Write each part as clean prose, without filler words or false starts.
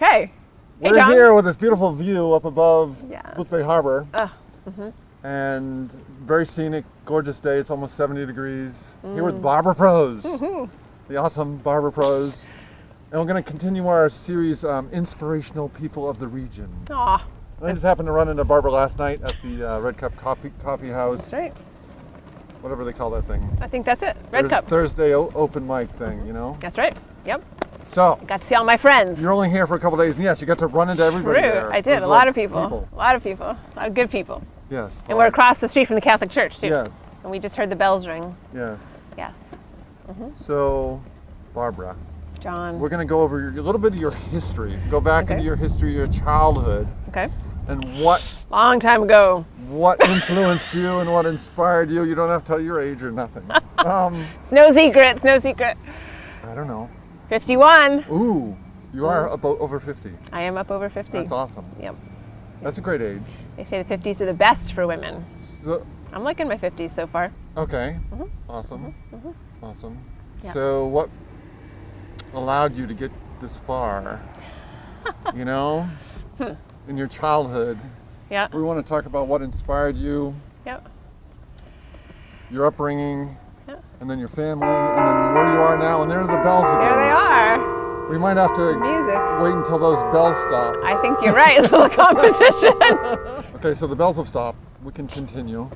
Okay. We're John. here with this beautiful view up above Yeah. Booth Bay Harbor. And very scenic, gorgeous day. It's almost 70 degrees. Here with Barbara Prose, the awesome Barbara Prose. And we're going to continue our series, Inspirational People of the Region. Aw. I just happened to run into Barbara last night at the Red Cup Coffee House. That's right. Whatever they call that thing. I think that's it. Red Cup. Thursday open mic thing, you know? That's right. Yep. So, Got to see all my friends. you're only here for a couple days, and yes, you got to run into everybody True. there. I did. There's A lot of people. A lot of good people. Yes. And we're across the street from the Catholic Church, too. Yes. And we just heard the bells ring. Yes. Yes. So, Barbara, John. we're going to go over a little bit of your history. Go back Okay. into your history, your childhood, Okay. and what Long time ago. influenced you and what inspired you. You don't have to tell your age or nothing. It's no secret. It's no secret. I don't know. 51. Ooh, you are about over 50. I am up over 50. That's awesome. Yep. That's a great age. They say the 50s are the best for women. So, I'm like in my 50s so far. okay. Awesome. Awesome. Yeah. So what allowed you to get this far? You know, in your childhood. Yeah. We want to talk about what inspired you, Yep. your upbringing, Yeah. and then your family, and then where you are now. And there are the bells again. There they are. We might have to Music. wait until those bells stop. I think you're right. It's a little competition. Okay, so the bells have stopped. We can continue.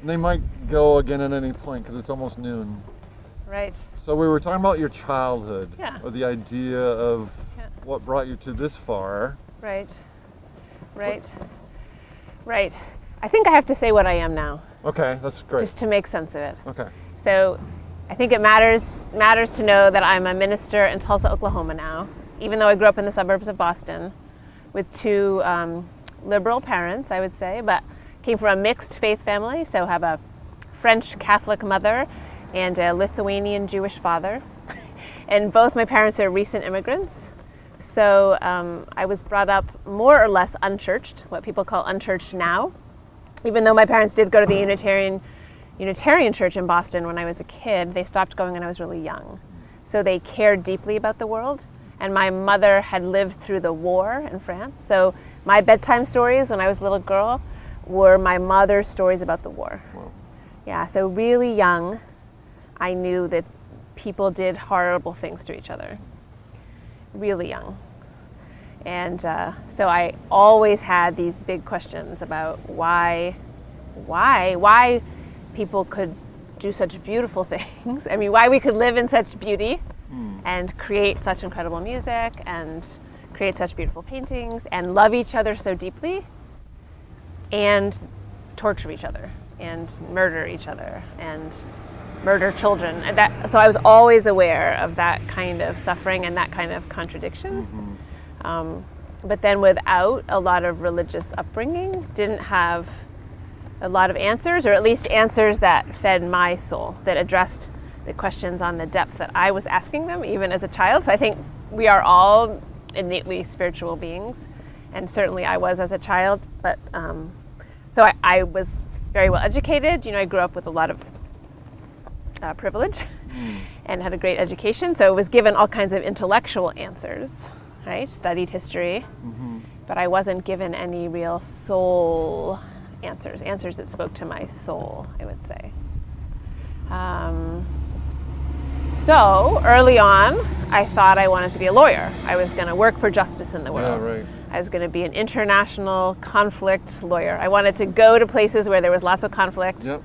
And they might go again at any point because it's almost noon. Right. So we were talking about your childhood, Yeah. or the idea of Yeah. what brought you to this far. Right. Right. Right. I think I have to say what I am now, Okay, that's great. just to make sense of it. Okay. So I think it matters to know that I'm a minister in Tulsa, Oklahoma now, even though I grew up in the suburbs of Boston with two liberal parents, I would say, but came from a mixed faith family, so have a French Catholic mother and a Lithuanian Jewish father. And both my parents are recent immigrants. So I was brought up more or less unchurched, what people call unchurched now, even though my parents did go to the Unitarian church in Boston when I was a kid. They stopped going when I was really young. So they cared deeply about the world. And my mother had lived through the war in France. So my bedtime stories when I was a little girl were my mother's stories about the war. Wow. Yeah, so really young, I knew that people did horrible things to each other. Really young. And so I always had these big questions about why people could do such beautiful things. I mean, why we could live in such beauty and create such incredible music and create such beautiful paintings and love each other so deeply and torture each other and murder each other and murder children. And so I was always aware of that kind of suffering and that kind of contradiction. But then without a lot of religious upbringing, didn't have a lot of answers, or at least answers that fed my soul, that addressed the questions on the depth that I was asking them, even as a child. So I think we are all innately spiritual beings, and certainly I was as a child. But so I was very well educated. You know, I grew up with a lot of privilege and had a great education, so was given all kinds of intellectual answers, right? Studied history, but I wasn't given any real soul answers that spoke to my soul, I would say. So early on, I thought I wanted to be a lawyer. I was going to work for justice in the world. Yeah, right. I was going to be an international conflict lawyer. I wanted to go to places where there was lots of conflict. Yep.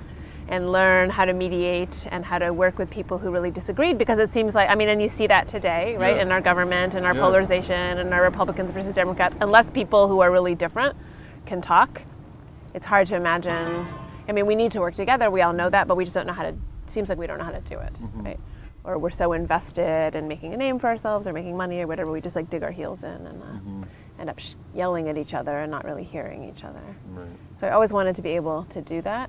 And learn how to mediate and how to work with people who really disagreed, because it seems like, I mean, and you see that today, right, Yeah. in our government and our Yeah. polarization and our Republicans versus Democrats. Unless people who are really different can talk, it's hard to imagine. I mean, we need to work together, we all know that, but we just don't know how to, it seems like we don't know how to do it, right? Or we're so invested in making a name for ourselves or making money or whatever, we just like dig our heels in and end up yelling at each other and not really hearing each other. Right. So I always wanted to be able to do that.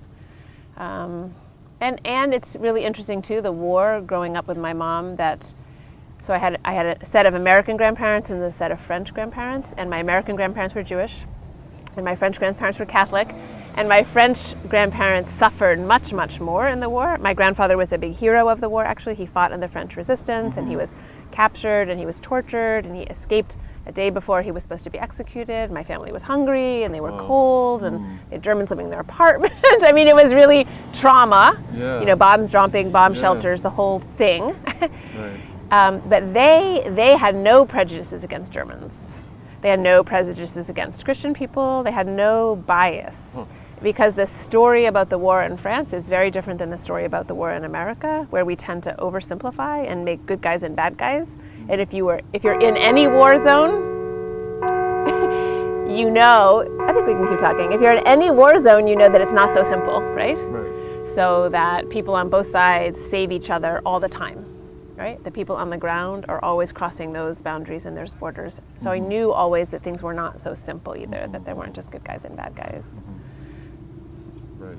And it's really interesting too, the war, growing up with my mom, so I had a set of American grandparents and a set of French grandparents, and my American grandparents were Jewish and my French grandparents were Catholic, And my French grandparents suffered much, much more in the war. My grandfather was a big hero of the war, actually. He fought in the French resistance, and he was captured, and he was tortured, and he escaped a day before he was supposed to be executed. My family was hungry, and they were cold, and they had Germans living in their apartment. I mean, it was really trauma. Yeah. You know, bombs dropping, bomb shelters, the whole thing. Right. But they had no prejudices against Germans. They had no prejudices against Christian people. They had no bias. Because the story about the war in France is very different than the story about the war in America, where we tend to oversimplify and make good guys and bad guys. And if you're in any war zone, you know, I think we can keep talking. If you're in any war zone, you know that it's not so simple, right? Right. So that people on both sides save each other all the time, right? The people on the ground are always crossing those boundaries and those borders. So I knew always that things were not so simple either, that there weren't just good guys and bad guys. Right.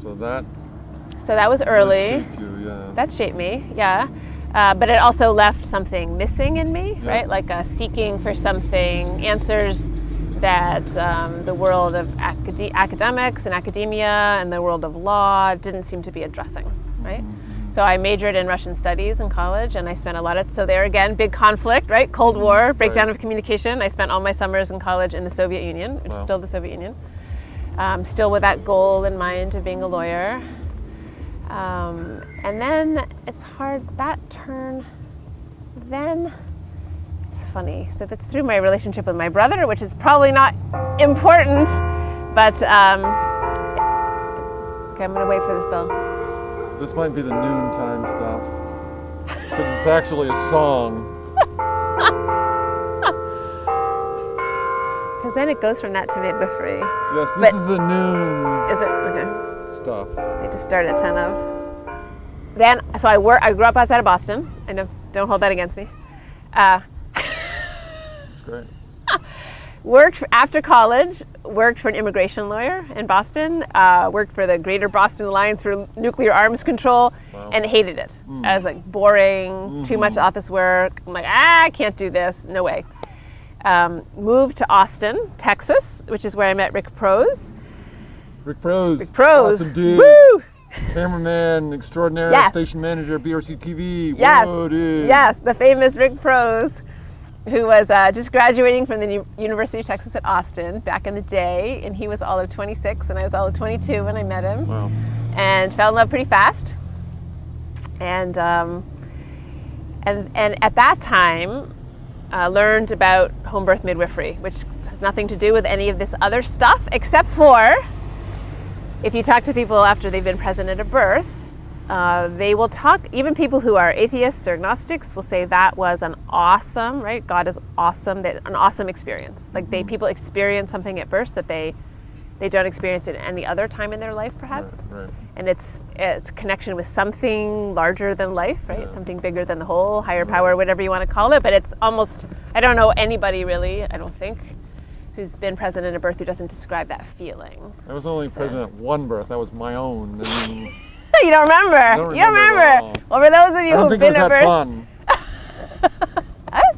So that was early. shaped you, yeah. That shaped me, yeah. But it also left something missing in me, right? Like a seeking for something, answers that the world of academics and academia and the world of law didn't seem to be addressing, right? So I majored in Russian studies in college, and I spent a lot of, so there again, big conflict, right? Cold War, breakdown of communication. I spent all my summers in college in the Soviet Union, which is still the Soviet Union. Still with that goal in mind of being a lawyer. And then it's hard, that turn, then it's funny. So that's through my relationship with my brother, which is probably not important, but, okay, I'm gonna wait for this bell. This might be the noontime stuff. Because it's actually a song. Because then it goes from that to midwifery. Yes, this is the noon Is it? Okay. stuff. They just start at 10 of. Then, so I grew up outside of Boston. I know, don't hold that against me. It's great. After college, worked for an immigration lawyer in Boston, worked for the Greater Boston Alliance for Nuclear Arms Control, and hated it. I was like, boring, too much office work. I'm like, I can't do this, no way. Moved to Austin, Texas, which is where I met Rick Prose. Rick Prose. Awesome dude. Woo! Cameraman extraordinaire, Yes. station manager, BRC TV. Yes, Whoa, dude. yes, the famous Rick Prose, who was just graduating from the University of Texas at Austin back in the day, and he was all of 26, and I was all of 22 when I met him. Wow. And fell in love pretty fast. And at that time, learned about home birth midwifery, which has nothing to do with any of this other stuff, except for if you talk to people after they've been present at a birth, they will talk, even people who are atheists or agnostics will say that was an awesome, right? God is awesome, an awesome experience. Like people experience something at birth that they don't experience it any other time in their life, perhaps. Right. And it's connection with something larger than life, right? Yeah. Something bigger than the whole, higher power, whatever you want to call it. But it's almost, I don't know anybody really, I don't think, who's been present in a birth who doesn't describe that feeling. I was only present at one birth. That was my own. I mean, You don't remember? don't You don't remember at remember? all. Well, for those of you I don't who've think it been was at that birth, fun.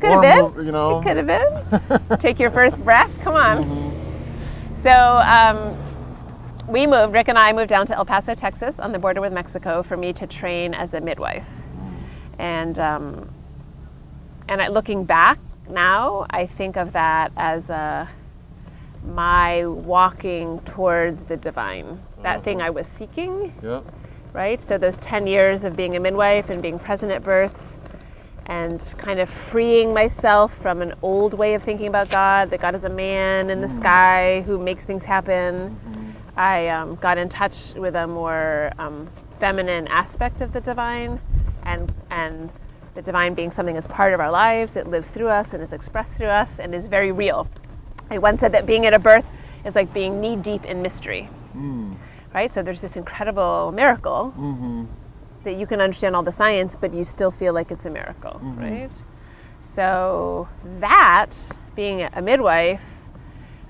Could have been. You know. It could have been. Take your first breath. Come on. So Rick and I moved down to El Paso, Texas, on the border with Mexico, for me to train as a midwife. And looking back now, I think of that as my walking towards the divine, that thing I was seeking. Yeah. Right? So those 10 years of being a midwife and being present at births and kind of freeing myself from an old way of thinking about God, that God is a man in the sky who makes things happen. I got in touch with a more feminine aspect of the divine, and the divine being something that's part of our lives. It lives through us and is expressed through us and is very real. I once said that being at a birth is like being knee deep in mystery. Right? So there's this incredible miracle that you can understand all the science, but you still feel like it's a miracle, right? So that, being a midwife,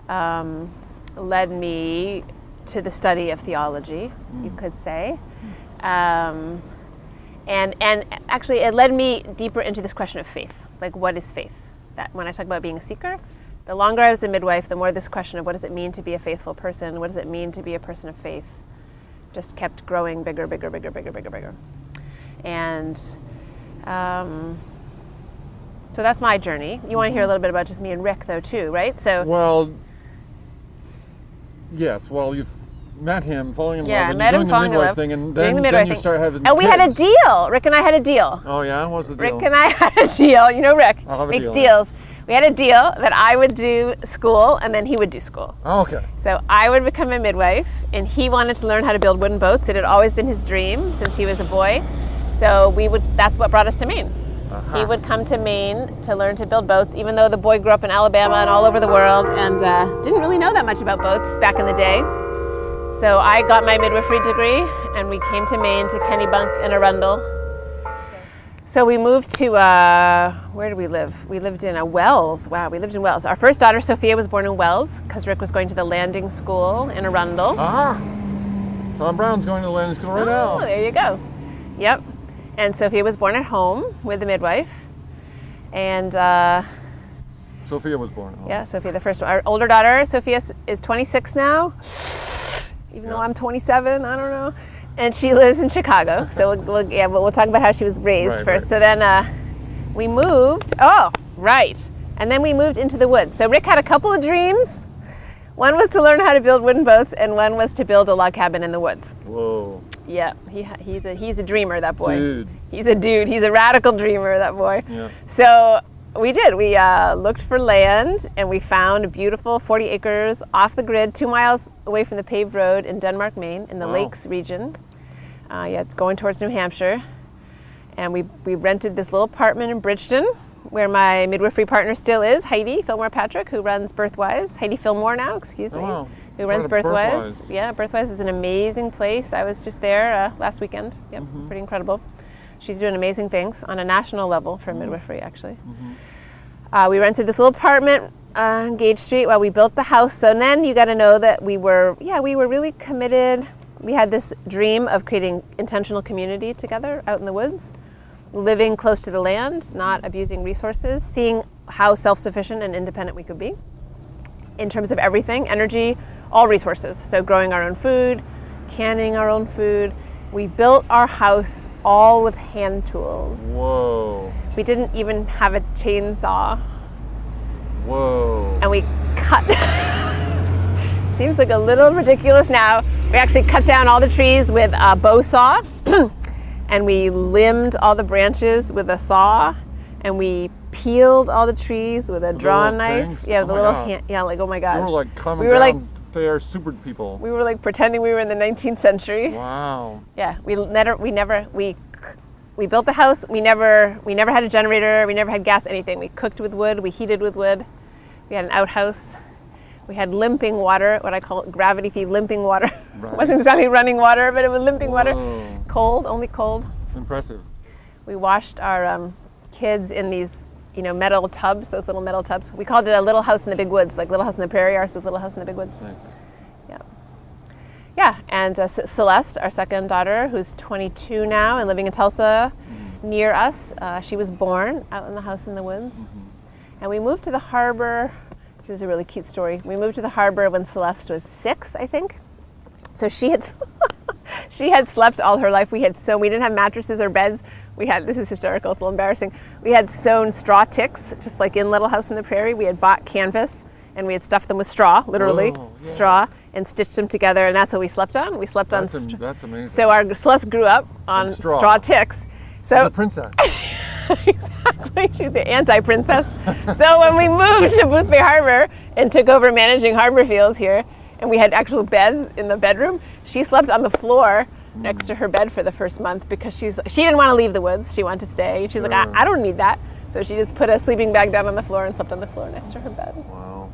led me to the study of theology, you could say. And actually it led me deeper into this question of faith. Like, what is faith? That when I talk about being a seeker, the longer I was a midwife, the more this question of what does it mean to be a faithful person? What does it mean to be a person of faith? Just kept growing bigger, bigger, bigger, bigger, bigger, bigger. And so that's my journey. You want to hear a little bit about just me and Rick, though, too, right? So. Well, yes. Well, you've met him, falling in love, I and met you're him, doing the falling in midwife love, thing, and doing the then midwife you thing. start having And we had a kids. deal. Rick and I had a deal. Oh yeah, what's the deal? Rick and I had a deal. You know Rick I'll have a makes deal. deals. We had a deal that I would do school and then he would do school. Oh, okay. So I would become a midwife, and he wanted to learn how to build wooden boats. It had always been his dream since he was a boy. So that's what brought us to Maine. Uh-huh. He would come to Maine to learn to build boats, even though the boy grew up in Alabama and all over the world and didn't really know that much about boats back in the day. So I got my midwifery degree, and we came to Maine to Kennebunk and Arundel. So we moved to, where did we live? We lived in Wells. Wow, we lived in Wells. Our first daughter, Sophia, was born in Wells because Rick was going to the landing school in Arundel. Tom Brown's going to the landing school right now. Oh, there you go. Yep. And Sophia was born at home with the midwife. And Sophia was born at home. yeah, Sophia, the first one. Our older daughter, Sophia, is 26 now. Even though I'm 27, I don't know. And she lives in Chicago. So we'll talk about how she was raised first. Right. So then we moved. Oh, right. And then we moved into the woods. So Rick had a couple of dreams. One was to learn how to build wooden boats, and one was to build a log cabin in the woods. Whoa. Yeah, he's a dreamer, that boy. Dude. He's a dude. He's a radical dreamer, that boy. Yeah. So we did. We looked for land, and we found a beautiful 40 acres off the grid, 2 miles away from the paved road in Denmark, Maine, in the Lakes region. Going towards New Hampshire. And we rented this little apartment in Bridgeton, where my midwifery partner still is, Heidi Fillmore Patrick, who runs Birthwise. Heidi Fillmore now, excuse me. wow. Who runs Part of Birthwise. Birthwise. Yeah, Birthwise is an amazing place. I was just there last weekend. Yep, pretty incredible. She's doing amazing things on a national level for midwifery, actually. We rented this little apartment on Gage Street while we built the house. So then you got to know that we were really committed. We had this dream of creating intentional community together out in the woods, living close to the land, not abusing resources, seeing how self-sufficient and independent we could be in terms of everything, energy, all resources. So growing our own food, canning our own food. We built our house all with hand tools. Whoa. We didn't even have a chainsaw. Whoa. And we cut. Seems like a little ridiculous now. We actually cut down all the trees with a bow saw, and we limbed all the branches with a saw, and we peeled all the trees with a drawn knife. things? Yeah, Oh the my little God. hand. Yeah, like oh my God. You were like coming We were down like- there, super people. We were like pretending we were in the 19th century. Wow. Yeah, we built the house. We never had a generator. We never had gas, anything. We cooked with wood. We heated with wood. We had an outhouse. We had limping water, what I call gravity feed limping water. Right. It wasn't exactly running water, but it was limping water. Whoa. Cold, only cold. Impressive. We washed our kids in these, metal tubs, those little metal tubs. We called it a little house in the big woods, like Little House in the Prairie. Ours was Little House in the Big Woods. Nice. Yeah. Yeah, and Celeste, our second daughter, who's 22 now and living in Tulsa near us, she was born out in the house in the woods. And we moved to the harbor. This is a really cute story. We moved to the harbor when Celeste was 6, I think. So she had she had slept all her life. We didn't have mattresses or beds. This is hysterical, it's a little embarrassing. We had sewn straw ticks, just like in Little House in the Prairie. We had bought canvas and we had stuffed them with straw, literally, Whoa, yeah. straw, and stitched them together, and that's what we slept on. We slept on straw. That's amazing. So our Celeste grew up on straw. straw ticks. She's So a princess. exactly, she's the anti-princess. So when we moved to Boothbay Harbor and took over managing harbor fields here, and we had actual beds in the bedroom, she slept on the floor next to her bed for the first month because she didn't want to leave the woods. She wanted to stay. She's like, I don't need that. So she just put a sleeping bag down on the floor and slept on the floor next to her bed. Wow.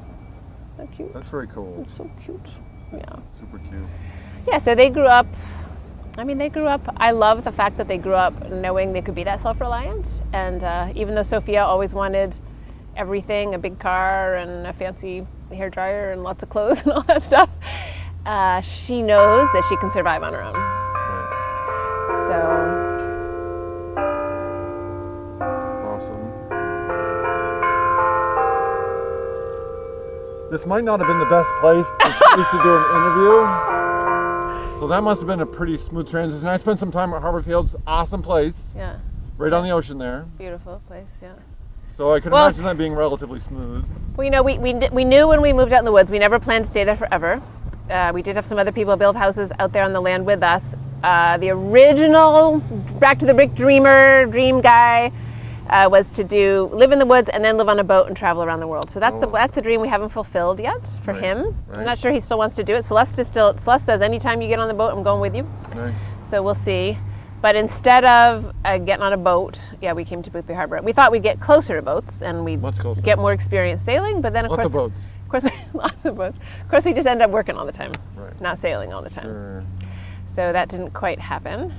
So cute. That's very cool. So cute. Yeah. Super cute. Yeah, so they grew up. I love the fact that they grew up knowing they could be that self-reliant. And even though Sophia always wanted everything, a big car and a fancy hair dryer and lots of clothes and all that stuff, she knows that she can survive on her own. Right. So Awesome. this might not have been the best place to do an interview. So that must have been a pretty smooth transition. I spent some time at Harbor Fields, awesome place. Yeah. Right on the ocean there. Beautiful place, yeah. So I could imagine that being relatively smooth. Well, you know, we knew when we moved out in the woods, we never planned to stay there forever. We did have some other people build houses out there on the land with us. The original, back to the Rick dream guy, was to live in the woods and then live on a boat and travel around the world. So that's the dream we haven't fulfilled yet for him. Right. I'm not sure he still wants to do it. Celeste says, anytime you get on the boat, I'm going with you. Nice. So we'll see. But instead of getting on a boat, we came to Boothby Harbor. We thought we'd get closer to boats and we'd get more experience sailing, but then of course, lots of boats. Of course, we just ended up working all the time, not sailing all the time. Sure. So that didn't quite happen.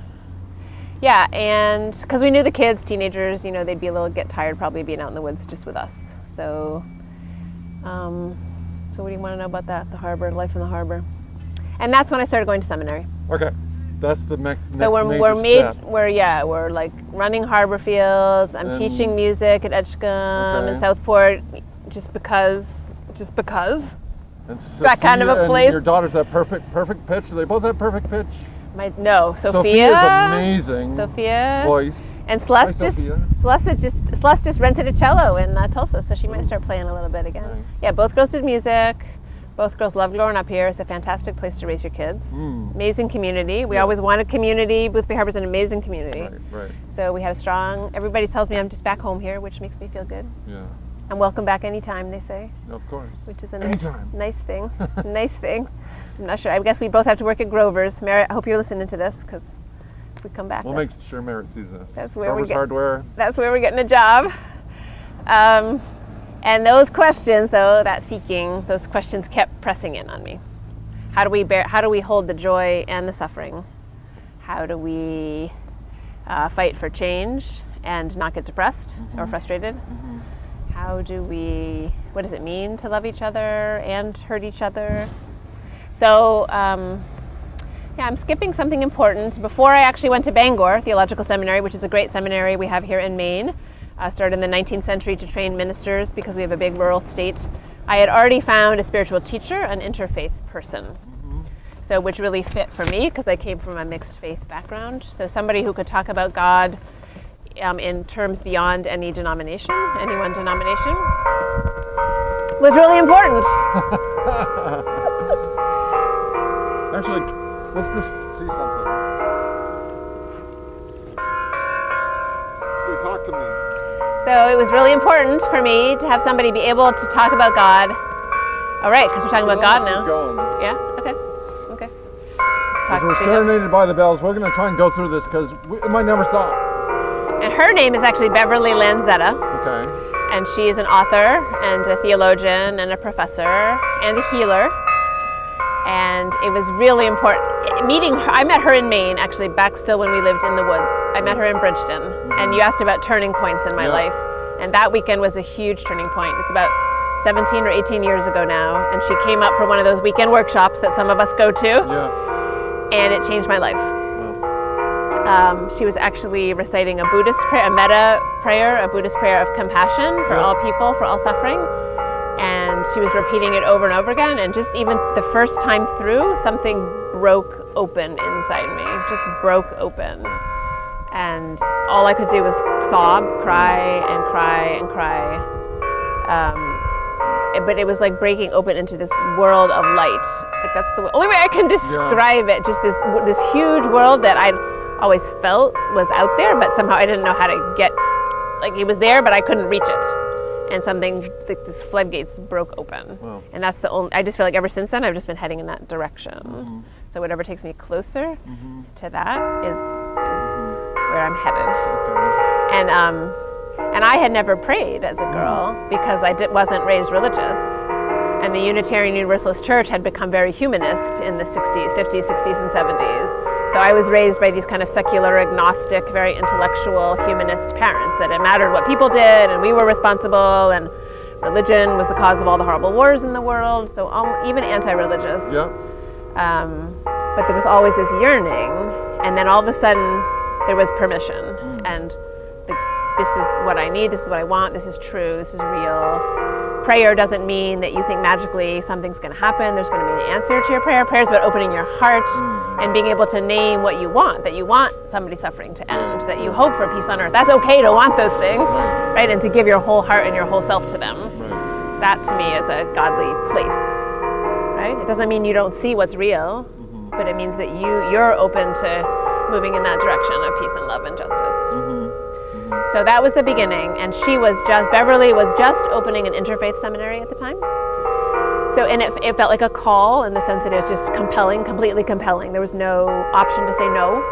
Yeah, and because we knew the kids, teenagers, you know, they'd get tired probably being out in the woods just with us. So, so what do you want to know about that? The harbor, life in the harbor, and that's when I started going to seminary. Okay. That's the next So we're like running Harbor Fields. I'm teaching music at Edgecombe and Southport, just because. And Sophia, that kind of a place. And your daughter's that perfect pitch. Do they both have perfect pitch? Sophia's amazing. Sophia voice. And Celeste just rented a cello in Tulsa, so she might start playing a little bit again. Nice. Yeah, both girls did music. Both girls loved growing up here. It's a fantastic place to raise your kids. Amazing community. We always wanted community. Boothby Harbor's an amazing community. Right. So we had everybody tells me I'm just back home here, which makes me feel good. Yeah. I'm welcome back anytime, they say. Of course. Which is a nice thing. Nice thing. I'm not sure. I guess we both have to work at Grover's. Merritt, I hope you're listening to this, because if we come back, we'll make sure Merritt sees this. That's where Grover's Hardware. That's where we're getting a job. And those questions, though, that seeking, those questions kept pressing in on me. How do we hold the joy and the suffering? How do we fight for change and not get depressed or frustrated? What does it mean to love each other and hurt each other? So, I'm skipping something important. Before I actually went to Bangor Theological Seminary, which is a great seminary we have here in Maine, started in the 19th century to train ministers because we have a big rural state. I had already found a spiritual teacher, an interfaith person. So which really fit for me because I came from a mixed faith background. So somebody who could talk about God in terms beyond any one denomination, was really important. Actually, let's just see something. Hey, talk to me. So it was really important for me to have somebody be able to talk about God. All right, because we're talking about God now. Yeah, okay. Just talk. We're serenaded by the bells. We're going to try and go through this because it might never stop. And her name is actually Beverly Lanzetta. Okay. And she is an author and a theologian and a professor and a healer. And it was really important. Meeting her, I met her in Maine, actually, back still when we lived in the woods. I met her in Bridgeton. And you asked about turning points in my life. And that weekend was a huge turning point. It's about 17 or 18 years ago now. And she came up for one of those weekend workshops that some of us go to. Yeah. And it changed my life. She was actually reciting a Buddhist prayer, a metta prayer, a Buddhist prayer of compassion for all people, for all suffering. And she was repeating it over and over again. And just even the first time through, something broke open inside me, just broke open. And all I could do was sob, cry, and cry, and cry. But it was like breaking open into this world of light. Like that's the only way I can describe it. Just this huge world that I'd always felt was out there, but somehow I didn't know how to get, like it was there, but I couldn't reach it. And something, like this floodgates broke open. Wow. And that's I just feel like ever since then, I've just been heading in that direction. So whatever takes me closer to that is where I'm headed. Okay. And I had never prayed as a girl because I wasn't raised religious. And the Unitarian Universalist Church had become very humanist in the 50s, 60s, and 70s. So I was raised by these kind of secular, agnostic, very intellectual, humanist parents, that it mattered what people did and we were responsible and religion was the cause of all the horrible wars in the world, so even anti-religious. Yeah. But there was always this yearning, and then all of a sudden there was permission, and this is what I need, this is what I want, this is true, this is real. prayer doesn't mean that you think magically something's going to happen, there's going to be an answer to your prayer. Prayer is about opening your heart and being able to name what you want, that you want somebody's suffering to end, that you hope for peace on earth. That's okay to want those things, right? And to give your whole heart and your whole self to them. Right. That to me is a godly place, right? It doesn't mean you don't see what's real, but it means that you're open to moving in that direction of peace and love and justice. So that was the beginning, and Beverly was just opening an interfaith seminary at the time. So, and it felt like a call in the sense that it was just compelling, completely compelling. There was no option to say no.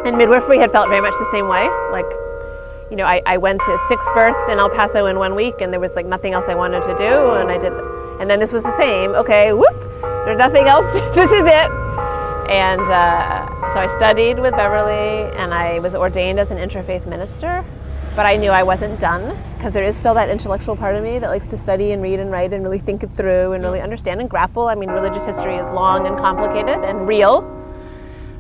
And midwifery had felt very much the same way. Like, you know, I went to 6 births in El Paso in 1 week, and there was like nothing else I wanted to do, and I did. And then this was the same. Okay, whoop, there's nothing else. This is it. And so I studied with Beverly, and I was ordained as an interfaith minister, but I knew I wasn't done, because there is still that intellectual part of me that likes to study and read and write and really think it through and really understand and grapple. I mean, religious history is long and complicated and real.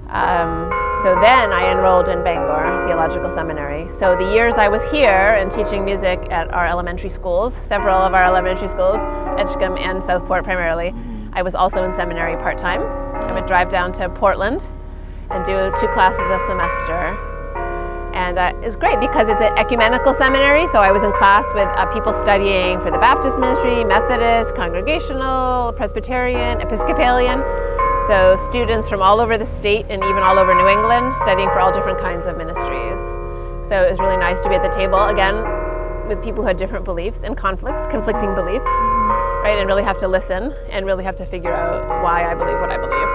So then I enrolled in Bangor Theological Seminary. So the years I was here and teaching music at our elementary schools, several of our elementary schools, Edgecombe and Southport primarily, I was also in seminary part-time. I would drive down to Portland and do 2 classes a semester. And it was great because it's an ecumenical seminary, so I was in class with people studying for the Baptist ministry, Methodist, Congregational, Presbyterian, Episcopalian. So students from all over the state and even all over New England studying for all different kinds of ministries. So it was really nice to be at the table, again, with people who had different beliefs and conflicting beliefs, right? And really have to listen and really have to figure out why I believe what I believe.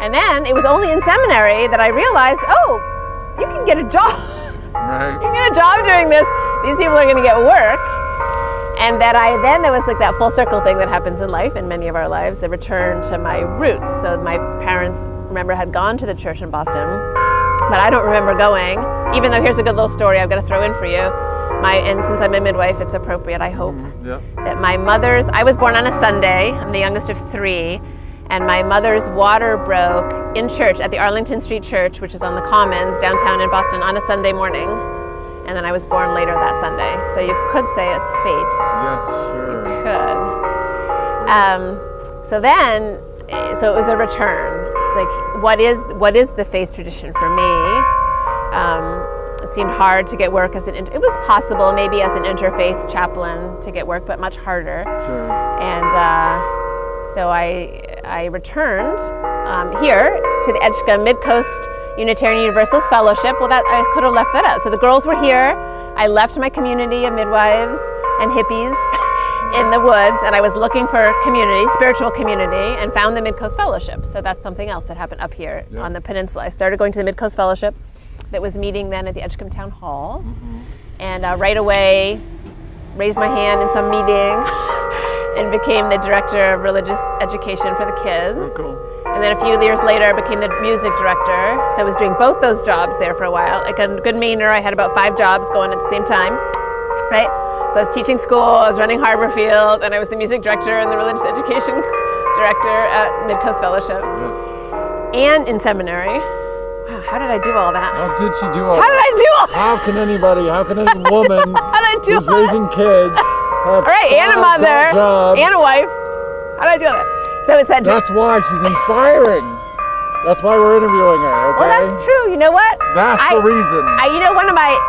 And then it was only in seminary that I realized, oh, you can get a job. Right. You can get a job doing this. These people are going to get work. And that there was like that full circle thing that happens in life, in many of our lives, the return to my roots. So my parents, remember, had gone to the church in Boston, but I don't remember going, even though here's a good little story I've got to throw in for you. And since I'm a midwife, it's appropriate, I hope, that my I was born on a Sunday, I'm the youngest of 3, and my mother's water broke in church at the Arlington Street Church, which is on the Commons downtown in Boston, on a Sunday morning. And then I was born later that Sunday. So you could say it's fate. Yes, sure. You could. So it was a return. Like, what is the faith tradition for me? It seemed hard to get work it was possible maybe as an interfaith chaplain to get work, but much harder. Sure. And so I returned here to the Edgecombe Mid-Coast Unitarian Universalist Fellowship. Well, that I could have left that out. So the girls were here. I left my community of midwives and hippies in the woods, and I was looking for community, spiritual community, and found the Mid-Coast Fellowship. So that's something else that happened up here on the peninsula. I started going to the Mid-Coast Fellowship that was meeting then at the Edgecombe Town Hall, and right away raised my hand in some meeting and became the director of religious education for the kids. Oh, cool. And then a few years later, I became the music director. So I was doing both those jobs there for a while. Like a good Mainer, I had about 5 jobs going at the same time, right? So I was teaching school, I was running Harborfield, and I was the music director and the religious education director at Mid-Coast Fellowship. And in seminary. Wow, how did I do all that? How did she do all that? How did I do all that? How can any woman how did I do who's all raising kids all right, and a mother, and a wife. How did I do all that? So it said. That's why she's inspiring. That's why we're interviewing her, okay? Well, that's true. You know what? That's the reason.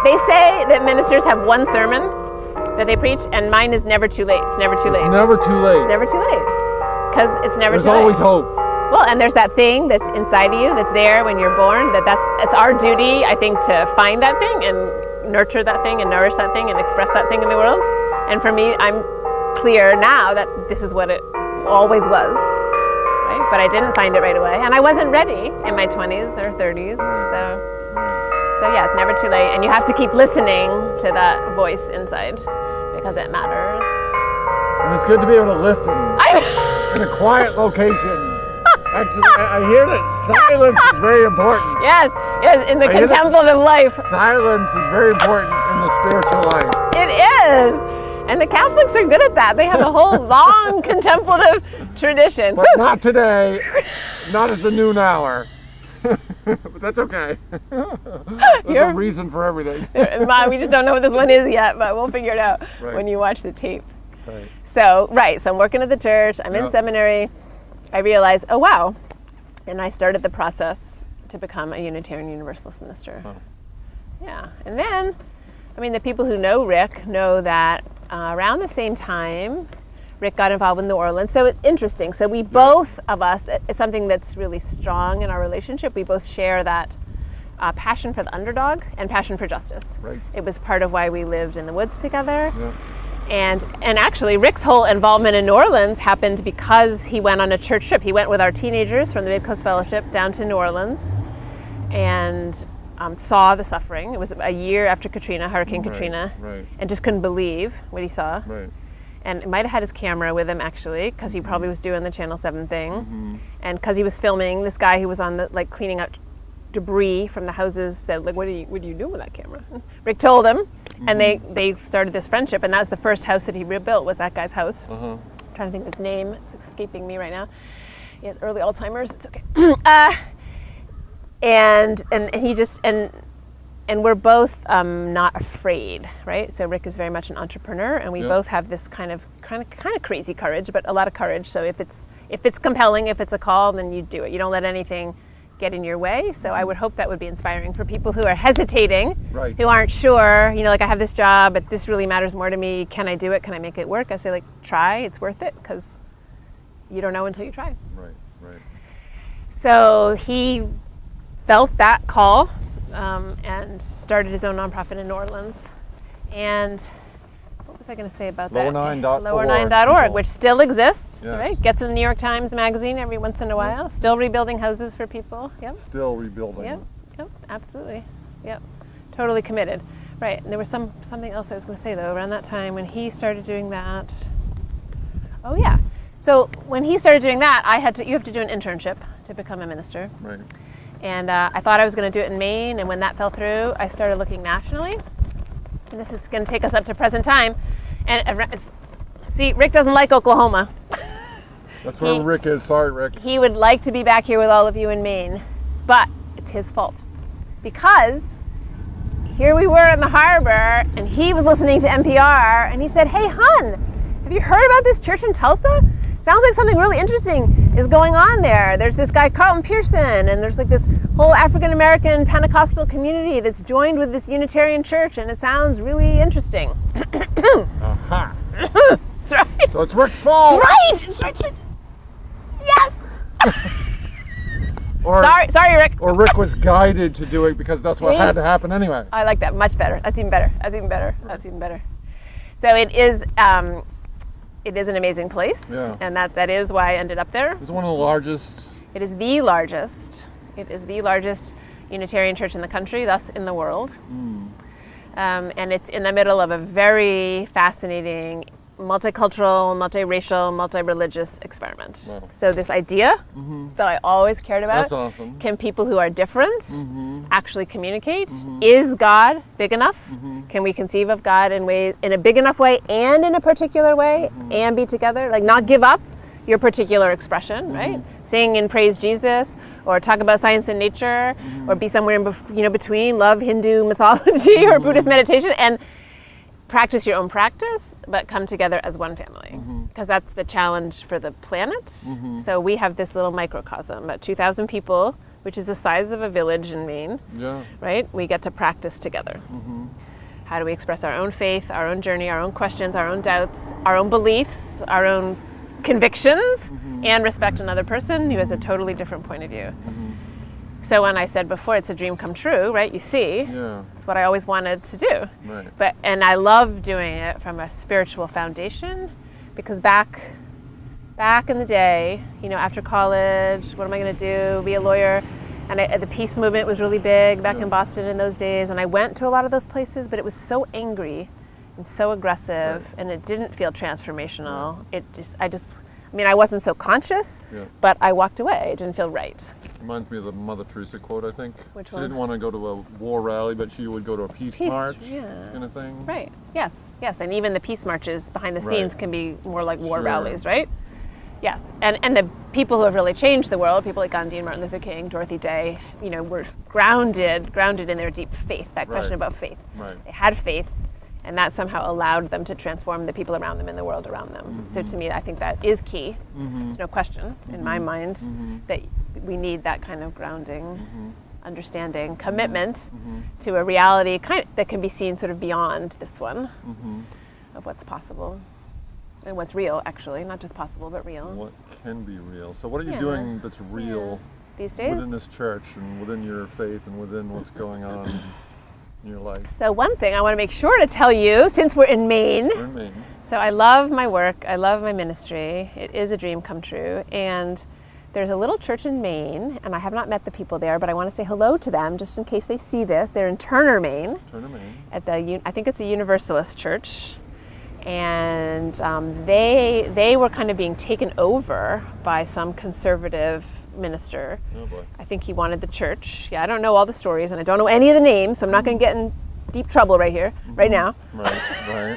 They say that ministers have one sermon that they preach, and mine is never too late. It's never too late. It's never too late. It's never too late. Because it's never There's too late. always hope. Well, and there's that thing that's inside of you that's there when you're born, it's our duty, I think, to find that thing and nurture that thing and nourish that thing and express that thing in the world. And for me, I'm clear now that this is what it always was, right? But I didn't find it right away. And I wasn't ready in my 20s or 30s. So yeah, it's never too late. And you have to keep listening to that voice inside because it matters. And it's good to be able to listen in a quiet location. Actually, I hear that silence is very important. Yes, in the contemplative life. Silence is very important in the spiritual life. It is. And the Catholics are good at that. They have a whole long contemplative tradition. But not today, not at the noon hour. But that's okay. There's a reason for everything. Mom, we just don't know what this one is yet, but we'll figure it out when you watch the tape. Right. So I'm working at the church, I'm in Yep. seminary, I realized, oh wow, and I started the process to become a Unitarian Universalist minister. Huh. Yeah, and then, I mean, the people who know Rick know that around the same time, Rick got involved in New Orleans. So it's interesting. So we both of us, it's something that's really strong in our relationship. We both share that passion for the underdog and passion for justice. Right. It was part of why we lived in the woods together. Yeah. And actually, Rick's whole involvement in New Orleans happened because he went on a church trip. He went with our teenagers from the Mid-Coast Fellowship down to New Orleans and saw the suffering. It was a year after Katrina, Hurricane Katrina, Right. and just couldn't believe what he saw. Right. And might have had his camera with him actually, because he probably was doing the Channel 7 thing, and because he was filming. This guy who was on the cleaning out debris from the houses said, what are you doing with that camera? Rick told him, and they started this friendship, and that's the first house that he rebuilt was that guy's house. I'm trying to think of his name. It's escaping me right now. He has early Alzheimer's. It's okay. And he just and we're both not afraid, right? So Rick is very much an entrepreneur, and we both have this kind of crazy courage, but a lot of courage. So if it's compelling, if it's a call, then you do it. You don't let anything get in your way. So I would hope that would be inspiring for people who are hesitating, Right. who aren't sure. Like I have this job, but this really matters more to me. Can I do it? Can I make it work? I say try. It's worth it because you don't know until you try. Right. Right. So he felt that call. And started his own nonprofit in New Orleans. And what was I going to say about that? Lower9.org. Lower9.org, which still exists, Yes. right? Gets in the New York Times Magazine every once in a while. Still rebuilding houses for people. Yep. Still rebuilding. Yep. Absolutely. Yep. Totally committed. Right. And there was something else I was going to say though around that time when he started doing that. Oh yeah. So when he started doing that, you have to do an internship to become a minister. Right. And I thought I was going to do it in Maine, and when that fell through, I started looking nationally. And this is going to take us up to present time. And see, Rick doesn't like Oklahoma. That's where Rick is. Sorry, Rick. He would like to be back here with all of you in Maine, but it's his fault. Because here we were in the harbor, and he was listening to NPR, and he said, "Hey, hon, have you heard about this church in Tulsa? Sounds like something really interesting is going on there. There's this guy, Carlton Pearson, and there's this whole African-American Pentecostal community that's joined with this Unitarian church, and it sounds really interesting." Aha. That's right. So it's Rick's fault. Right. Yes. Or, Sorry, Rick. Or Rick was guided to do it because that's what had to happen anyway. I like that much better. That's even better. So it is an amazing place, and that is why I ended up there. It's one of the largest. It is the largest. It is the largest Unitarian church in the country, thus in the world. And it's in the middle of a very fascinating multicultural, multiracial, multi-religious experiment. Wow. So this idea that I always cared about, That's awesome. can people who are different actually communicate? Is God big enough? Can we conceive of God in a big enough way and in a particular way and be together? Like not give up your particular expression, right? Sing and praise Jesus, or talk about science and nature, or be somewhere in between, love Hindu mythology or Buddhist meditation, and practice your own practice, but come together as one family, because that's the challenge for the planet. So we have this little microcosm, about 2,000 people, which is the size of a village in Maine, right? We get to practice together. How do we express our own faith, our own journey, our own questions, our own doubts, our own beliefs, our own convictions, and respect another person who has a totally different point of view. So when I said before, it's a dream come true, right? You see, it's what I always wanted to do. Right. And I love doing it from a spiritual foundation, because back in the day, after college, what am I going to do? Be a lawyer. And the peace movement was really big back in Boston in those days. And I went to a lot of those places, but it was so angry and so aggressive, and it didn't feel transformational. I wasn't so conscious, but I walked away. It didn't feel right. Reminds me of the Mother Teresa quote, I think. Which she one? didn't want to go to a war rally, but she would go to a peace march kind of thing. Right, yes. And even the peace marches behind the scenes can be more like war rallies, right? Yes, and the people who have really changed the world, people like Gandhi and Martin Luther King, Dorothy Day, were grounded in their deep faith, that question about faith. Right. They had faith, And that somehow allowed them to transform the people around them and the world around them. So to me, I think that is key. There's no question in my mind that we need that kind of grounding, understanding, commitment to a reality that can be seen sort of beyond this one of what's possible and what's real, actually, not just possible, but real. What can be real? So what are you doing that's real these days within this church and within your faith and within what's going on in your life? So one thing I want to make sure to tell you, since we're in Maine. We're in Maine. So I love my work, I love my ministry. It is a dream come true. And there's a little church in Maine, and I have not met the people there, but I want to say hello to them just in case they see this. They're in Turner, Maine. Turner, Maine. At I think it's a Universalist church. And they were kind of being taken over by some conservative minister. Oh boy. I think he wanted the church. Yeah, I don't know all the stories, and I don't know any of the names, so I'm not going to get in deep trouble right here, right now. Right.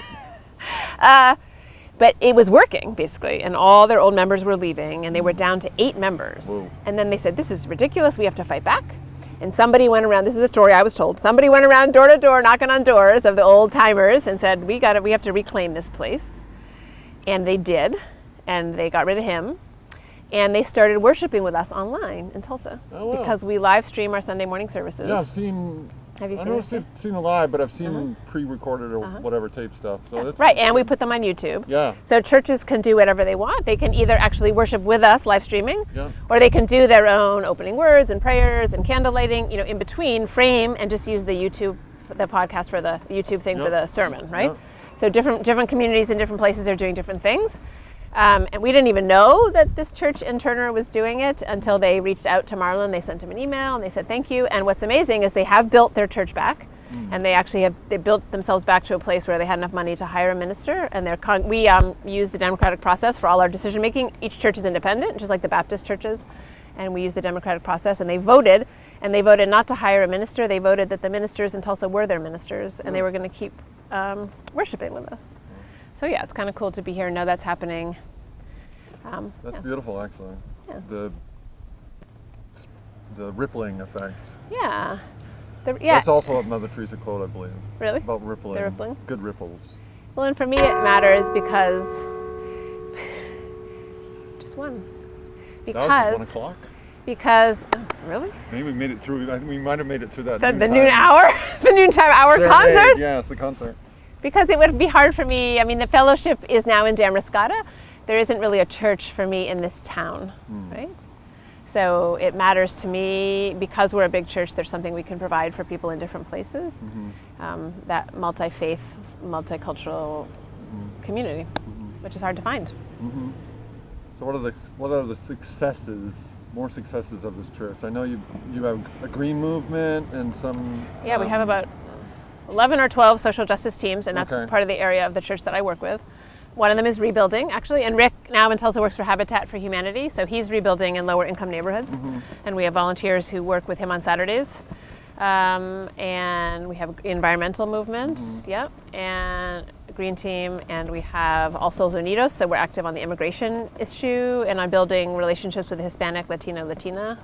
But it was working, basically, and all their old members were leaving, and they were down to 8 members. Whoa. And then they said, this is ridiculous, we have to fight back. And somebody went around, this is a story I was told, somebody went around door to door, knocking on doors of the old timers and said, we have to reclaim this place. And they did, and they got rid of him. And they started worshiping with us online in Tulsa. Oh, wow. Because we live stream our Sunday morning services. Yeah, I've seen. Have you I seen don't it? seen the live, but I've seen pre-recorded or whatever tape stuff. So that's Right, and we put them on YouTube. Yeah. So churches can do whatever they want. They can either actually worship with us live streaming, Yeah. or they can do their own opening words and prayers and candle lighting, in between, frame and just use the podcast for the YouTube thing for the sermon, right? Yeah. So different communities in different places are doing different things. And we didn't even know that this church in Turner was doing it until they reached out to Marlon. They sent him an email and they said thank you. And what's amazing is they have built their church back, and they actually they built themselves back to a place where they had enough money to hire a minister. And we use the democratic process for all our decision making. Each church is independent, just like the Baptist churches, and we use the democratic process. And they voted not to hire a minister. They voted that the ministers in Tulsa were their ministers, and they were going to keep worshiping with us. So yeah, it's kind of cool to be here and know that's happening. That's beautiful, actually. Yeah. The rippling effect. Yeah. Yeah. That's also another Teresa quote, I believe. Really? About rippling. The rippling? Good ripples. Well, and for me it matters because just one. Because That was 1 o'clock? Because really? Maybe we made it through. I think we might have made it through that. The noon hour, the noontime hour Serenade. concert. Yes, the concert. Because it would be hard for me. I mean, the fellowship is now in Damariscotta. There isn't really a church for me in this town, right? So it matters to me because we're a big church. There's something we can provide for people in different places. That multi-faith, multicultural community, which is hard to find. So what are the successes? More successes of this church? I know you have a green movement and some. Yeah, we have about 11 or 12 social justice teams, and that's part of the area of the church that I work with. One of them is rebuilding, actually, and Rick now in Tulsa works for Habitat for Humanity, so he's rebuilding in lower income neighborhoods, and we have volunteers who work with him on Saturdays. And we have environmental movement, and green team, and we have All Souls Unidos, so we're active on the immigration issue and on building relationships with the Hispanic, Latino, Latina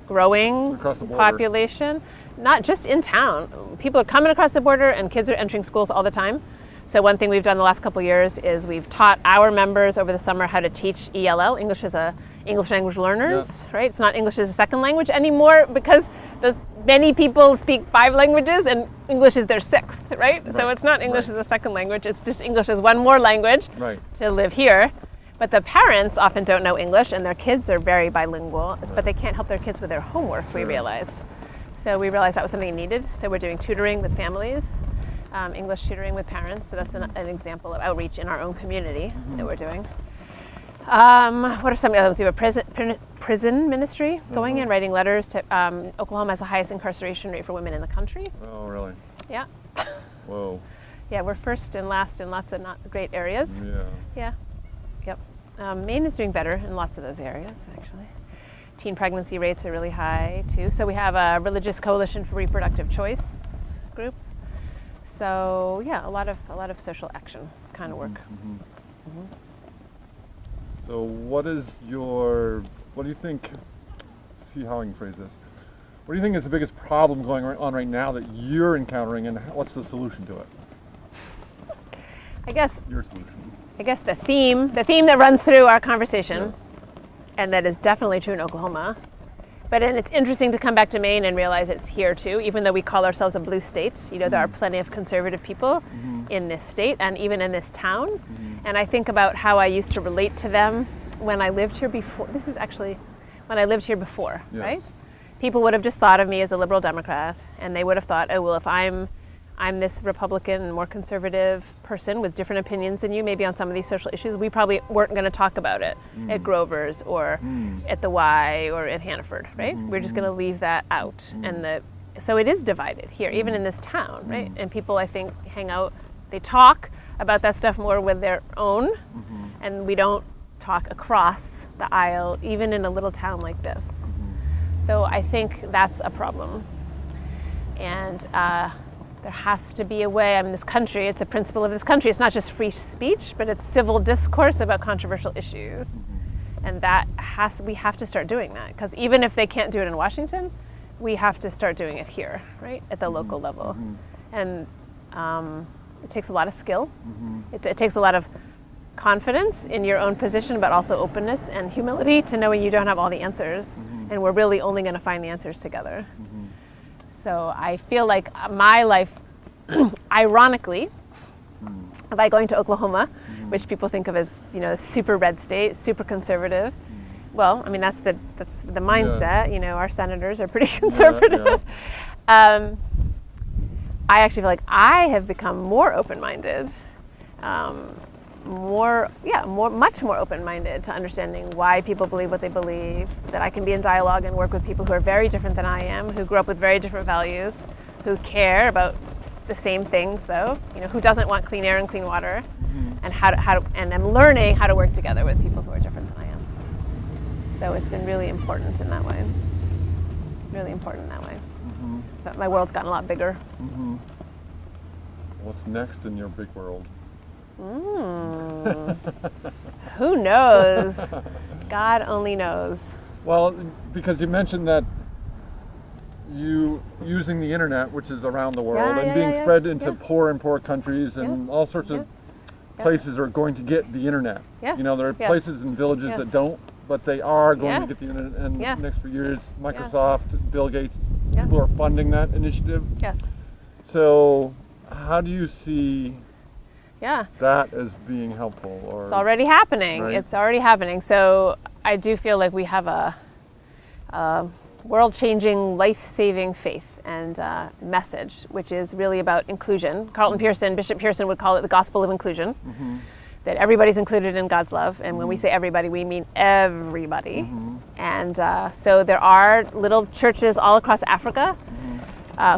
growing population, not just in town. People are coming across the border and kids are entering schools all the time. So one thing we've done the last couple of years is we've taught our members over the summer how to teach ELL, English as a English language learners, right? It's not English as a second language anymore because many people speak 5 languages and English is their 6th, right? So it's not English as a second language, it's just English as one more language to live here. But the parents often don't know English and their kids are very bilingual, but they can't help their kids with their homework, we realized. So we realized that was something needed. So we're doing tutoring with families, English tutoring with parents. So that's an example of outreach in our own community that we're doing. What are some of the other ones? We have a prison ministry going in, writing letters to, Oklahoma has the highest incarceration rate for women in the country. Oh, really? Yeah. Whoa. Yeah, we're first and last in lots of not great areas. Yeah. Yep. Maine is doing better in lots of those areas, actually. Teen pregnancy rates are really high, too. So we have a Religious Coalition for Reproductive Choice group. So, yeah, a lot of social action kind of work. So what do you think, see how I can phrase this. What do you think is the biggest problem going on right now that you're encountering, and what's the solution to it? I guess your solution? the theme that runs through our conversation, and that is definitely true in Oklahoma. But then it's interesting to come back to Maine and realize it's here too, even though we call ourselves a blue state. You know, there are plenty of conservative people in this state and even in this town. And I think about how I used to relate to them when I lived here before. This is actually when I lived here before, right? People would have just thought of me as a liberal Democrat, and they would have thought, oh, well, if I'm this Republican, more conservative person with different opinions than you, maybe on some of these social issues, we probably weren't going to talk about it at Grover's or at the Y or at Hannaford, right? We're just going to leave that out. And so it is divided here, even in this town, right? And people, I think, hang out, they talk about that stuff more with their own, and we don't talk across the aisle, even in a little town like this. So I think that's a problem. And there has to be a way. I mean, this country, it's the principle of this country. It's not just free speech, but it's civil discourse about controversial issues. And we have to start doing that. Because even if they can't do it in Washington, we have to start doing it here, right? At the local level. And it takes a lot of skill. It takes a lot of confidence in your own position, but also openness and humility to knowing you don't have all the answers. And we're really only going to find the answers together. So I feel like my life, ironically, by going to Oklahoma, which people think of as, you know, a super red state, super conservative. Well, I mean, that's the mindset. You know, our senators are pretty conservative. I actually feel like I have become more open-minded, much more open-minded to understanding why people believe what they believe, that I can be in dialogue and work with people who are very different than I am, who grew up with very different values, who care about the same things though, you know, who doesn't want clean air and clean water, and and I'm learning how to work together with people who are different than I am. So it's been really important in that way. But my world's gotten a lot bigger. What's next in your big world? Who knows? God only knows. Well, because you mentioned that you using the internet, which is around the world, and being spread into poor countries and all sorts of places are going to get the internet. You know, there are places and villages that don't, but they are going to get the internet. And next few years, Microsoft, Bill Gates, people are funding that initiative. So how do you see that as being helpful? Or, it's already happening. Right? It's already happening. So I do feel like we have a world-changing, life-saving faith and message, which is really about inclusion. Bishop Pearson would call it the gospel of inclusion, that everybody's included in God's love. And when we say everybody, we mean everybody. And so there are little churches all across Africa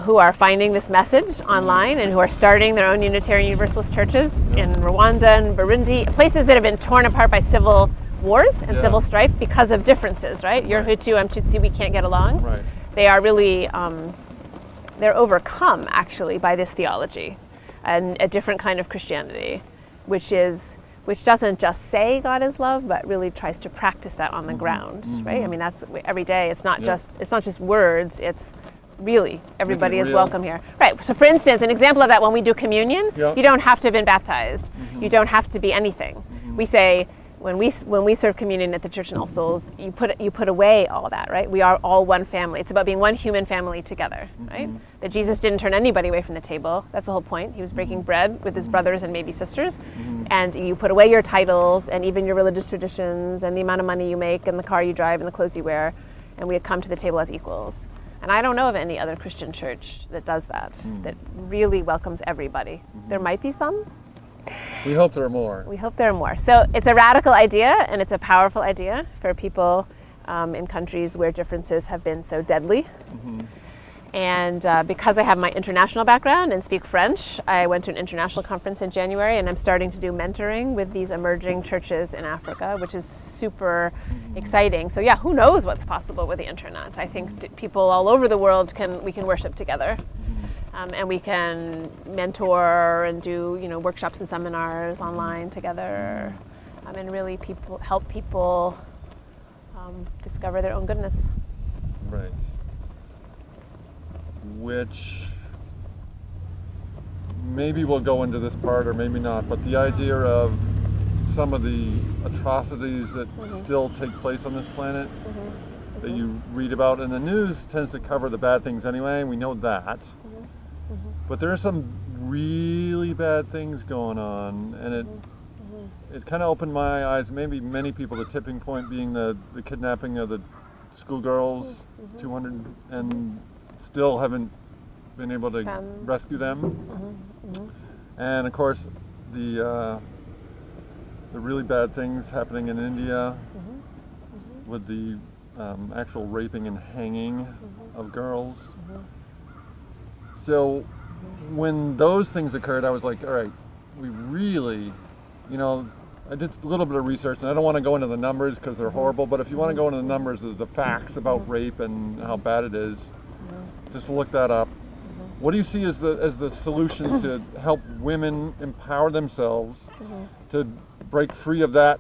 who are finding this message online and who are starting their own Unitarian Universalist churches in Rwanda and Burundi, places that have been torn apart by civil wars and civil strife because of differences, right? You're Hutu, I'm Tutsi, we can't get along. They are really, they're overcome actually by this theology and a different kind of Christianity, which doesn't just say God is love, but really tries to practice that on the ground, right? I mean, that's every day. It's not just words, it's really everybody is welcome here. Right, so for instance, an example of that, when we do communion, you don't have to have been baptized. You don't have to be anything. We say, when we serve communion at the Church in All Souls, you put away all that, right? We are all one family. It's about being one human family together, right? That Jesus didn't turn anybody away from the table. That's the whole point. He was breaking bread with his brothers and maybe sisters. And you put away your titles and even your religious traditions and the amount of money you make and the car you drive and the clothes you wear. And we come to the table as equals. And I don't know of any other Christian church that does that, that really welcomes everybody. There might be some. We hope there are more. We hope there are more. So it's a radical idea, and it's a powerful idea for people in countries where differences have been so deadly. And because I have my international background and speak French, I went to an international conference in January, and I'm starting to do mentoring with these emerging churches in Africa, which is super exciting. So yeah, who knows what's possible with the internet? I think people all over the world we can worship together. And we can mentor and do, workshops and seminars online together, and really help people discover their own goodness. Right. Which maybe we'll go into this part or maybe not, but the idea of some of the atrocities that still take place on this planet that you read about, and the news tends to cover the bad things anyway, we know that. But there are some really bad things going on, and it kind of opened my eyes, maybe many people, the tipping point being the kidnapping of the schoolgirls, 200, and still haven't been able to rescue them. And of course, the really bad things happening in India with the actual raping and hanging of girls. So when those things occurred, I was like, all right, we really, I did a little bit of research, and I don't want to go into the numbers because they're horrible, but if you want to go into the numbers, the facts about rape and how bad it is, just look that up. What do you see as the solution to help women empower themselves, to break free of that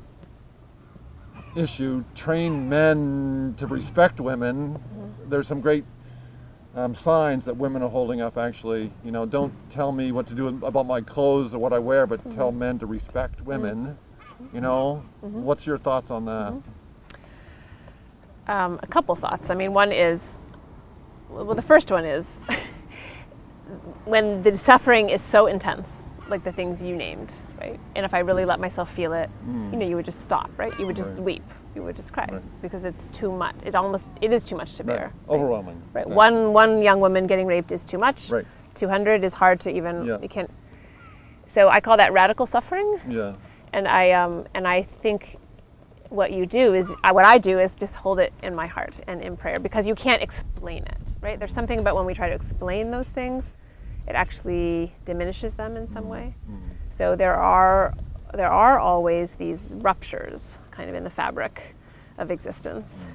issue, train men to respect women? There's some great signs that women are holding up, actually. Don't tell me what to do about my clothes or what I wear, but tell men to respect women. What's your thoughts on that? A couple thoughts. I mean, one is, the first one is when the suffering is so intense, like the things you named, right? And if I really let myself feel it, you would just stop, right? You would just weep. You would just cry because it's too much. It is too much to bear. Overwhelming. Right. Exactly. One young woman getting raped is too much. Right. 200 is hard to even. You can't. So I call that radical suffering. Yeah. And I think what I do is just hold it in my heart and in prayer, because you can't explain it, right? There's something about when we try to explain those things, it actually diminishes them in some way. So there are always these ruptures kind of in the fabric of existence.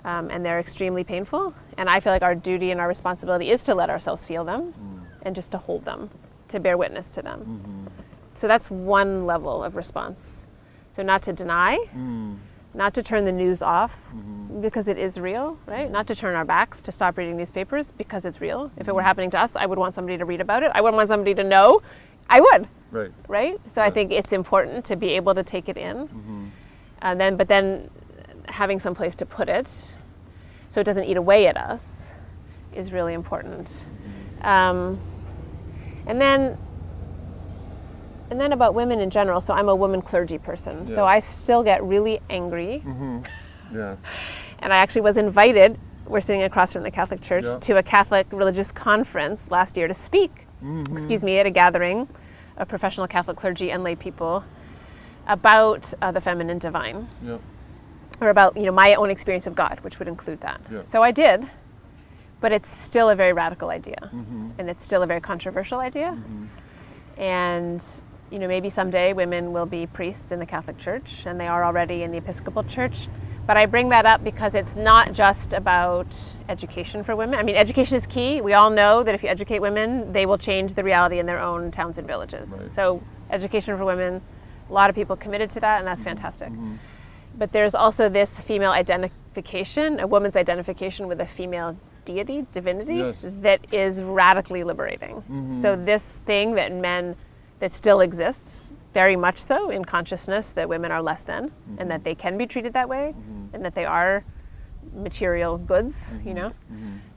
And they're extremely painful. And I feel like our duty and our responsibility is to let ourselves feel them and just to hold them, to bear witness to them. So that's one level of response. So not to deny, not to turn the news off because it is real, right? Not to turn our backs, to stop reading newspapers because it's real. If it were happening to us, I would want somebody to read about it. I wouldn't want somebody to know. I would. Right? So I think it's important to be able to take it in. But then having some place to put it so it doesn't eat away at us is really important. And then about women in general, so I'm a woman clergy person, so I still get really angry. Yes. And I actually was invited, we're sitting across from the Catholic Church, to a Catholic religious conference last year to speak, at a gathering of professional Catholic clergy and lay people about the feminine divine. Or about my own experience of God, which would include that. So I did, but it's still a very radical idea, and it's still a very controversial idea. And maybe someday women will be priests in the Catholic Church, and they are already in the Episcopal Church. But I bring that up because it's not just about education for women. I mean, education is key. We all know that if you educate women, they will change the reality in their own towns and villages. So education for women, a lot of people committed to that, and that's fantastic. But there's also this female identification, a woman's identification with a female deity, divinity, that is radically liberating. So this thing that still exists, very much so in consciousness, that women are less than, and that they can be treated that way, and that they are material goods,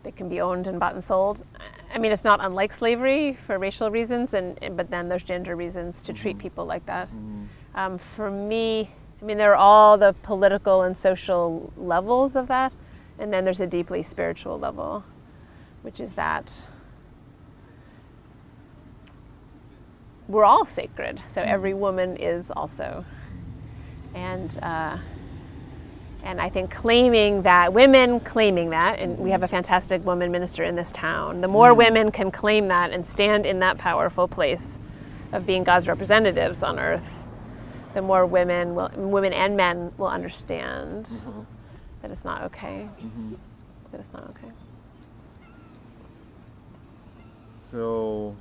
they can be owned and bought and sold. I mean, it's not unlike slavery for racial reasons, but then there's gender reasons to treat people like that. For me, there are all the political and social levels of that, and then there's a deeply spiritual level, which is that we're all sacred, so every woman is also. And I think women claiming that, and we have a fantastic woman minister in this town, the more women can claim that and stand in that powerful place of being God's representatives on earth, the more women and men will understand that it's not okay. That it's not okay. So,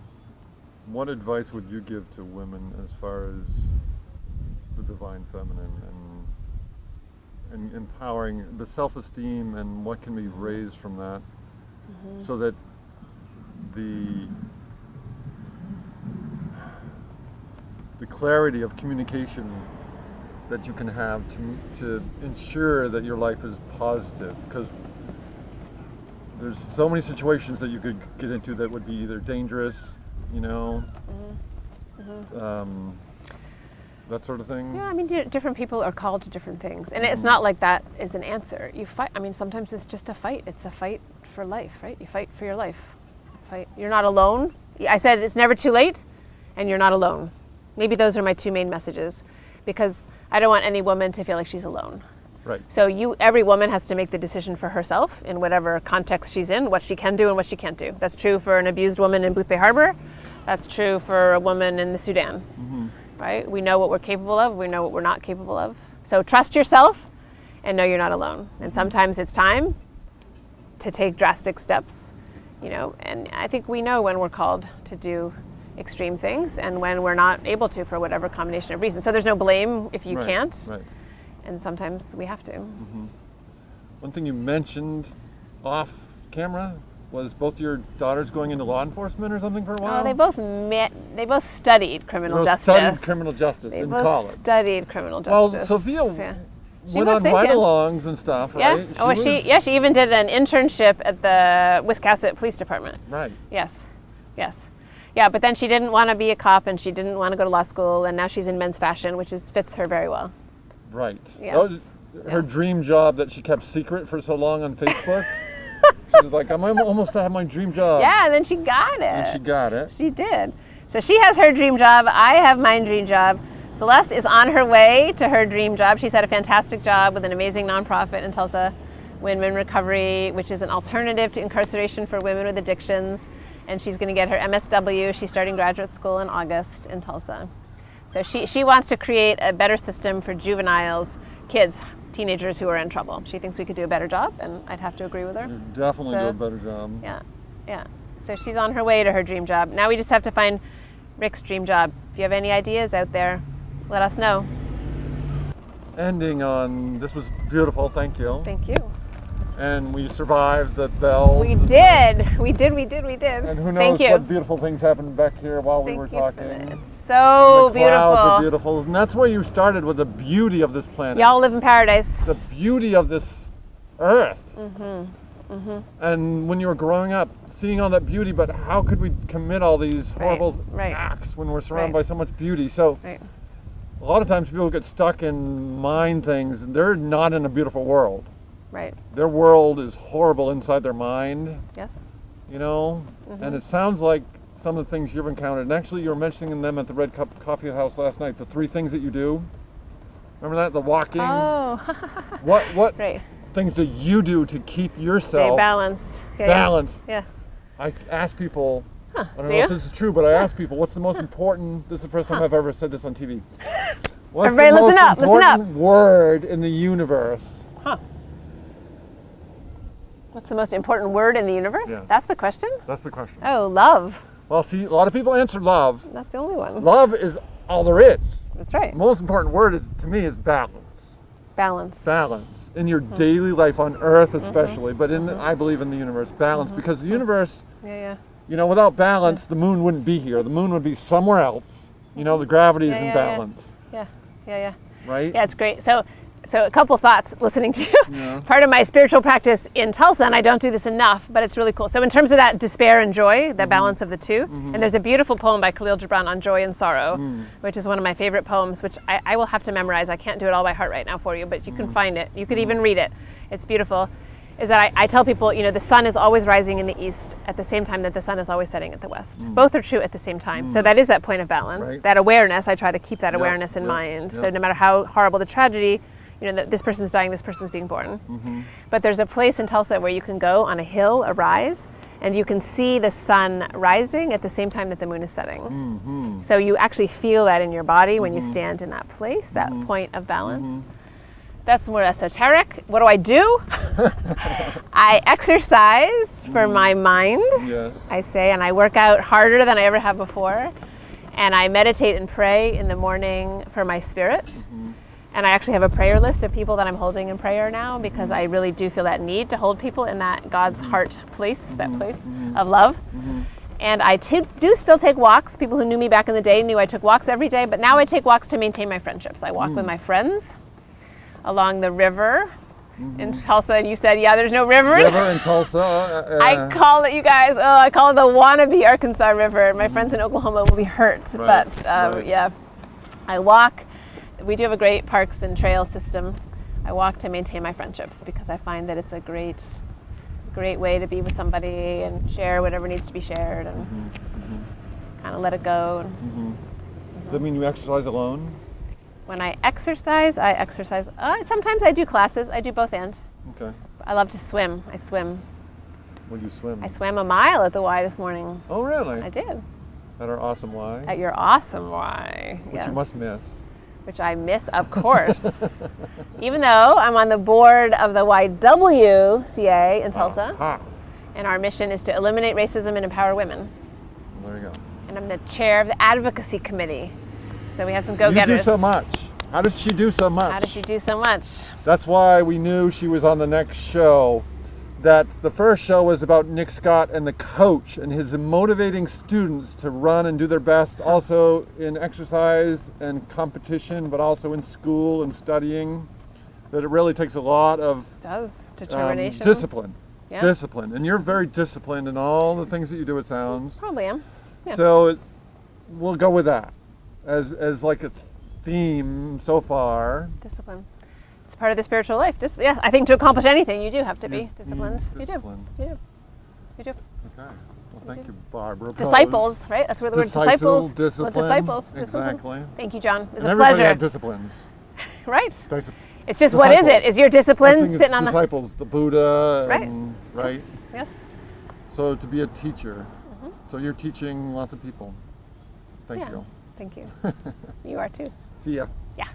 what advice would you give to women as far as the divine feminine and empowering the self-esteem and what can be raised from that, so that the the clarity of communication that you can have to ensure that your life is positive, because there's so many situations that you could get into that would be either dangerous, that sort of thing. Yeah, I mean, different people are called to different things, and it's not like that is an answer. You fight. I mean, sometimes it's just a fight. It's a fight for life, right? You fight for your life. You're not alone. I said it's never too late, and you're not alone. Maybe those are my two main messages, because I don't want any woman to feel like she's alone. Right. So every woman has to make the decision for herself in whatever context she's in, what she can do and what she can't do. That's true for an abused woman in Boothbay Harbor. That's true for a woman in the Sudan. Mm-hmm. Right? We know what we're capable of. We know what we're not capable of. So trust yourself and know you're not alone. And sometimes it's time to take drastic steps, and I think we know when we're called to do extreme things and when we're not able to for whatever combination of reasons. So there's no blame if you can't. Right. And sometimes we have to. Mm-hmm. One thing you mentioned off camera was both your daughters going into law enforcement or something for a while? Oh, they both studied criminal justice. Studied criminal justice in college. They both studied criminal justice. Well, Sophia went on ride-alongs and stuff, right? Yeah. She even did an internship at the Wiscasset Police Department. Right. Yes. Yeah, but then she didn't want to be a cop and she didn't want to go to law school, and now she's in men's fashion, which fits her very well. Right. Yeah. That was her dream job that she kept secret for so long on Facebook. She was like, I'm almost to have my dream job. Yeah, and then she got it. And she got it. She did. So she has her dream job. I have my dream job. Celeste is on her way to her dream job. She's had a fantastic job with an amazing nonprofit in Tulsa, Win-Win Recovery, which is an alternative to incarceration for women with addictions. And she's going to get her MSW. She's starting graduate school in August in Tulsa. So she wants to create a better system for juveniles, kids, teenagers who are in trouble. She thinks we could do a better job, and I'd have to agree with her. You definitely do a better job. Yeah. So she's on her way to her dream job. Now we just have to find Rick's dream job. If you have any ideas out there, let us know. Ending on, this was beautiful, thank you. Thank you. And we survived the bells. We did. And who knows what beautiful things happened back here while we were talking. So the clouds are beautiful. And that's where you started, with the beauty of this planet. Y'all live in paradise. The beauty of this earth. And when you were growing up, seeing all that beauty, but how could we commit all these horrible acts when we're surrounded by so much beauty? So a lot of times people get stuck in mind things, and they're not in a beautiful world. Right. Their world is horrible inside their mind. Yes. And it sounds like some of the things you've encountered. And actually, you were mentioning them at the Red Cup Coffee House last night, the 3 things that you do. Remember that? The walking? Oh. What things do you do to keep yourself stay balanced? Balanced. Yeah. I ask people, I don't know you? if this is true, but I ask people, what's the most important, this is the first time I've ever said this on TV. What's Everybody the listen most up, listen up. important word in the universe? What's the most important word in the universe? Yeah. That's the question? That's the question. Oh, love. Well, see, a lot of people answer love. That's the only one. Love is all there is. That's right. The most important word to me is balance. Balance. Balance. In your daily life on Earth especially, but I believe in the universe, balance. Because the universe, without balance, the moon wouldn't be here. The moon would be somewhere else. The gravity is in balance. Yeah. Right? Yeah, it's great. So a couple thoughts listening to you. Yeah. Part of my spiritual practice in Tulsa, and I don't do this enough, but it's really cool. So in terms of that despair and joy, the balance of the two, and there's a beautiful poem by Khalil Gibran on joy and sorrow, which is one of my favorite poems, which I will have to memorize. I can't do it all by heart right now for you, but you can find it. You could even read it. It's beautiful. Is that I tell people, the sun is always rising in the east at the same time that the sun is always setting at the west. Both are true at the same time. So that is that point of balance, that awareness. I try to keep that awareness in mind. So no matter how horrible the tragedy, that this person's dying, this person's being born. But there's a place in Tulsa where you can go on a hill, a rise, and you can see the sun rising at the same time that the moon is setting. So you actually feel that in your body when you stand in that place, that point of balance. That's more esoteric. What do? I exercise for my mind, I say, and I work out harder than I ever have before. And I meditate and pray in the morning for my spirit. And I actually have a prayer list of people that I'm holding in prayer now, because I really do feel that need to hold people in that God's heart place, that place of love. And I do still take walks. People who knew me back in the day knew I took walks every day, but now I take walks to maintain my friendships. I walk with my friends along the river in Tulsa, and you said, yeah, there's no river. River in Tulsa. I call it, you guys, I call it the wannabe Arkansas River. My friends in Oklahoma will be hurt, Right, but right. yeah, I walk. We do have a great parks and trail system. I walk to maintain my friendships because I find that it's a great way to be with somebody and share whatever needs to be shared and kind of let it go. Does that mean you exercise alone? When I exercise. Sometimes I do classes. I do both and. Okay. I love to swim. I swim. When you swim? I swam a mile at the Y this morning. Oh, really? I did. At our awesome Y? At your awesome Y. Which Yes. you must miss. Which I miss, of course. Even though I'm on the board of the YWCA in Tulsa, Aha. and our mission is to eliminate racism and empower women. There you go. And I'm the chair of the advocacy committee. So we have some You go-getters. do so much. How does she do so much? How does she do so much? That's why we knew she was on the next show. That the first show was about Nick Scott and the coach and his motivating students to run and do their best, also in exercise and competition, but also in school and studying. That it really takes a lot of It does. Determination. discipline. Yeah. Discipline. And you're very disciplined in all the things that you do, it sounds. Probably am. Yeah. So we'll go with that as like a theme so far. Discipline. It's part of the spiritual life. Yeah, I think to accomplish anything, you do have to be disciplined. Disciplined. You do. You do. Okay. Well, thank you, Barbara. Disciples, right? That's where the word disciples. Discipline. Well, disciples. Discipline. Exactly. Thank you, John. It's And a everybody pleasure. had disciplines. Right. Dis- It's just what is it? disciples. Is your I discipline think it's sitting on the disciples, the Buddha, Right. and, right? Yes. So to be a teacher, so you're teaching lots of people. Thank Yeah. you. Thank you. You are too. See ya. Yeah.